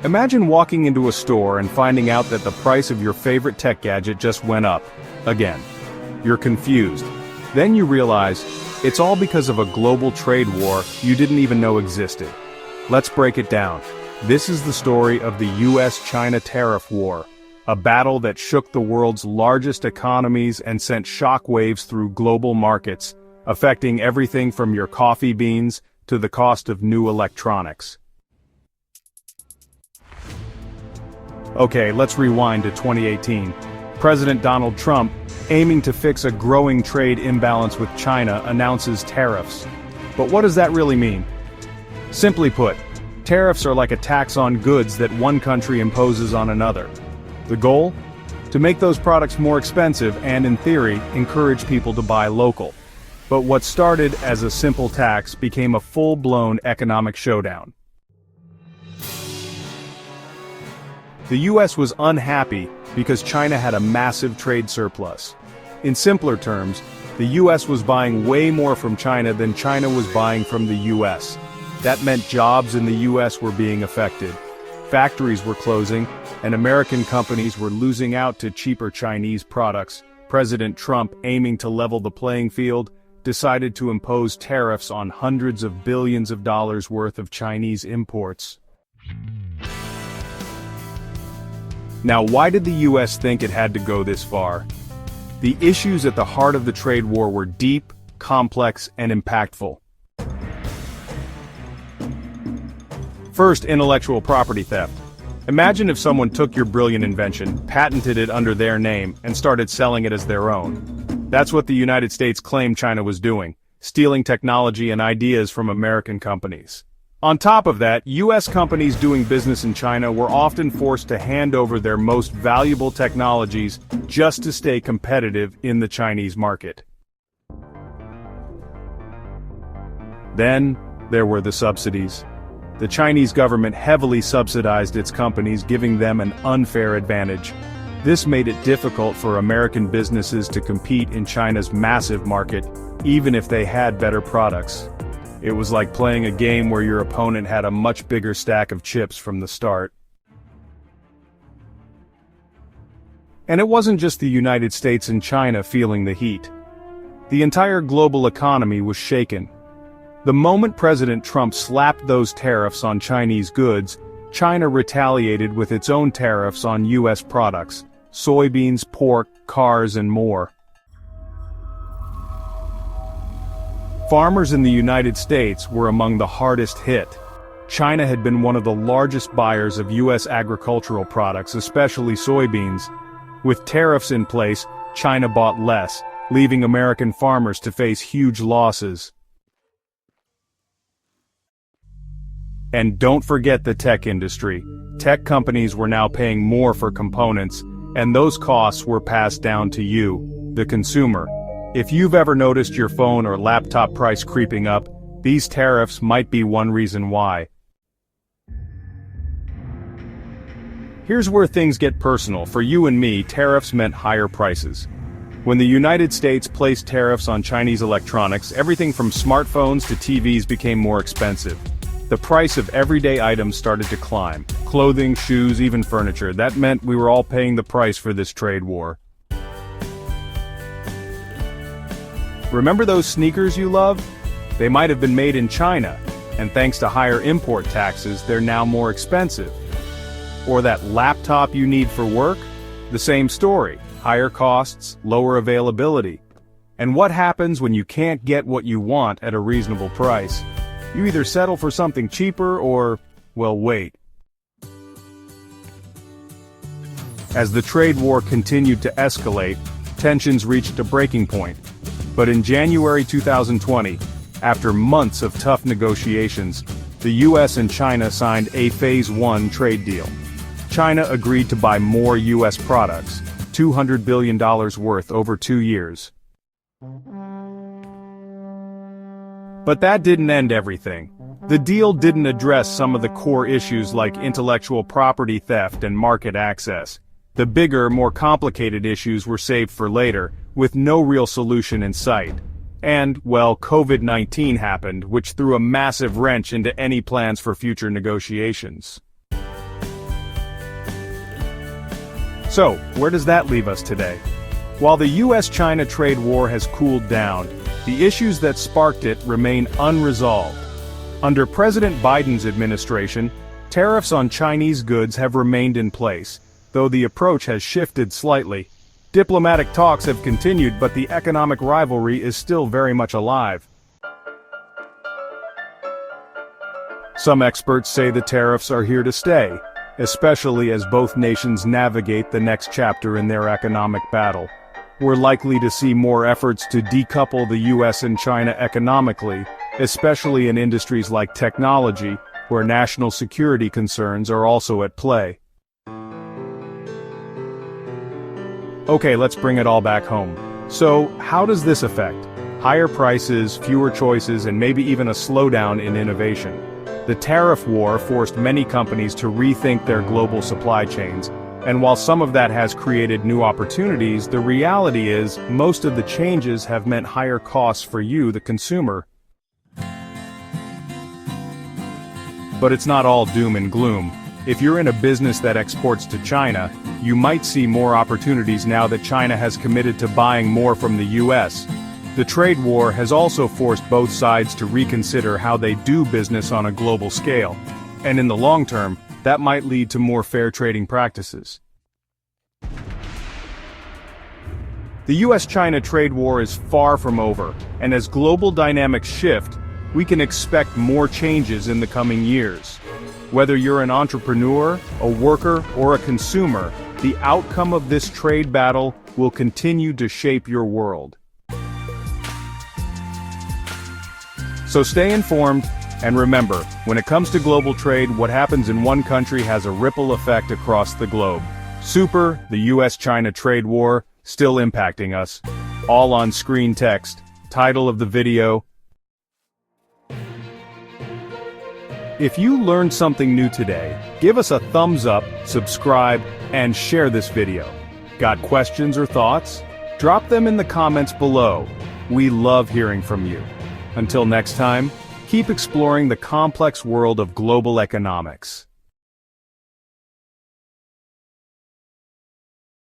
Imagine walking into a store and finding out that the price of your favorite tech gadget just went up. Again. You're confused. Then you realize, it's all because of a global trade war you didn't even know existed. Let's break it down. This is the story of the US-China tariff war, a battle that shook the world's largest economies and sent shockwaves through global markets, affecting everything from your coffee beans to the cost of new electronics. Okay, let's rewind to 2018. President Donald Trump, aiming to fix a growing trade imbalance with China, announces tariffs. But what does that really mean? Simply put, tariffs are like a tax on goods that one country imposes on another. The goal? To make those products more expensive and, in theory, encourage people to buy local. But what started as a simple tax became a full-blown economic showdown. The US was unhappy because China had a massive trade surplus. In simpler terms, the US was buying way more from China than China was buying from the US. That meant jobs in the US were being affected. Factories were closing, and American companies were losing out to cheaper Chinese products. President Trump, aiming to level the playing field, decided to impose tariffs on hundreds of billions of dollars worth of Chinese imports. Now, why did the US think it had to go this far? The issues at the heart of the trade war were deep, complex, and impactful. First, intellectual property theft. Imagine if someone took your brilliant invention, patented it under their name, and started selling it as their own. That's what the United States claimed China was doing, stealing technology and ideas from American companies. On top of that, US companies doing business in China were often forced to hand over their most valuable technologies just to stay competitive in the Chinese market. Then, there were the subsidies. The Chinese government heavily subsidized its companies, giving them an unfair advantage. This made it difficult for American businesses to compete in China's massive market, even if they had better products. It was like playing a game where your opponent had a much bigger stack of chips from the start. And it wasn't just the United States and China feeling the heat. The entire global economy was shaken. The moment President Trump slapped those tariffs on Chinese goods, China retaliated with its own tariffs on US products, soybeans, pork, cars, and more. Farmers in the United States were among the hardest hit. China had been one of the largest buyers of US agricultural products, especially soybeans. With tariffs in place, China bought less, leaving American farmers to face huge losses. And don't forget the tech industry. Tech companies were now paying more for components, and those costs were passed down to you, the consumer. If you've ever noticed your phone or laptop price creeping up, these tariffs might be one reason why. Here's where things get personal. For you and me, tariffs meant higher prices. When the United States placed tariffs on Chinese electronics, everything from smartphones to TVs became more expensive. The price of everyday items started to climb. Clothing, shoes, even furniture. That meant we were all paying the price for this trade war. Remember those sneakers you love? They might have been made in China, and thanks to higher import taxes, they're now more expensive. Or that laptop you need for work? The same story. Higher costs, lower availability. And what happens when you can't get what you want at a reasonable price? You either settle for something cheaper or, well, wait. As the trade war continued to escalate, tensions reached a breaking point. But in January 2020, after months of tough negotiations, the US and China signed a Phase 1 trade deal. China agreed to buy more US products, $200 billion worth over 2 years. But that didn't end everything. The deal didn't address some of the core issues like intellectual property theft and market access. The bigger, more complicated issues were saved for later, with no real solution in sight. And, well, COVID-19 happened, which threw a massive wrench into any plans for future negotiations. So, where does that leave us today? While the US-China trade war has cooled down, the issues that sparked it remain unresolved. Under President Biden's administration, tariffs on Chinese goods have remained in place, though the approach has shifted slightly. Diplomatic talks have continued, but the economic rivalry is still very much alive. Some experts say the tariffs are here to stay, especially as both nations navigate the next chapter in their economic battle. We're likely to see more efforts to decouple the US and China economically, especially in industries like technology, where national security concerns are also at play. Okay, let's bring it all back home. So, how does this affect? Higher prices, fewer choices, and maybe even a slowdown in innovation. The tariff war forced many companies to rethink their global supply chains, and while some of that has created new opportunities, the reality is, most of the changes have meant higher costs for you, the consumer. But it's not all doom and gloom. If you're in a business that exports to China, you might see more opportunities now that China has committed to buying more from the US. The trade war has also forced both sides to reconsider how they do business on a global scale. And in the long term, that might lead to more fair trading practices. The US-China trade war is far from over, and as global dynamics shift, we can expect more changes in the coming years. Whether you're an entrepreneur, a worker, or a consumer, the outcome of this trade battle will continue to shape your world. So stay informed, and remember, when it comes to global trade, what happens in one country has a ripple effect across the globe. Super, the US-China trade war, still impacting us. All on screen text. Title of the video. If you learned something new today, give us a thumbs up, subscribe, and share this video. Got questions or thoughts? Drop them in the comments below. We love hearing from you. Until next time, keep exploring the complex world of global economics.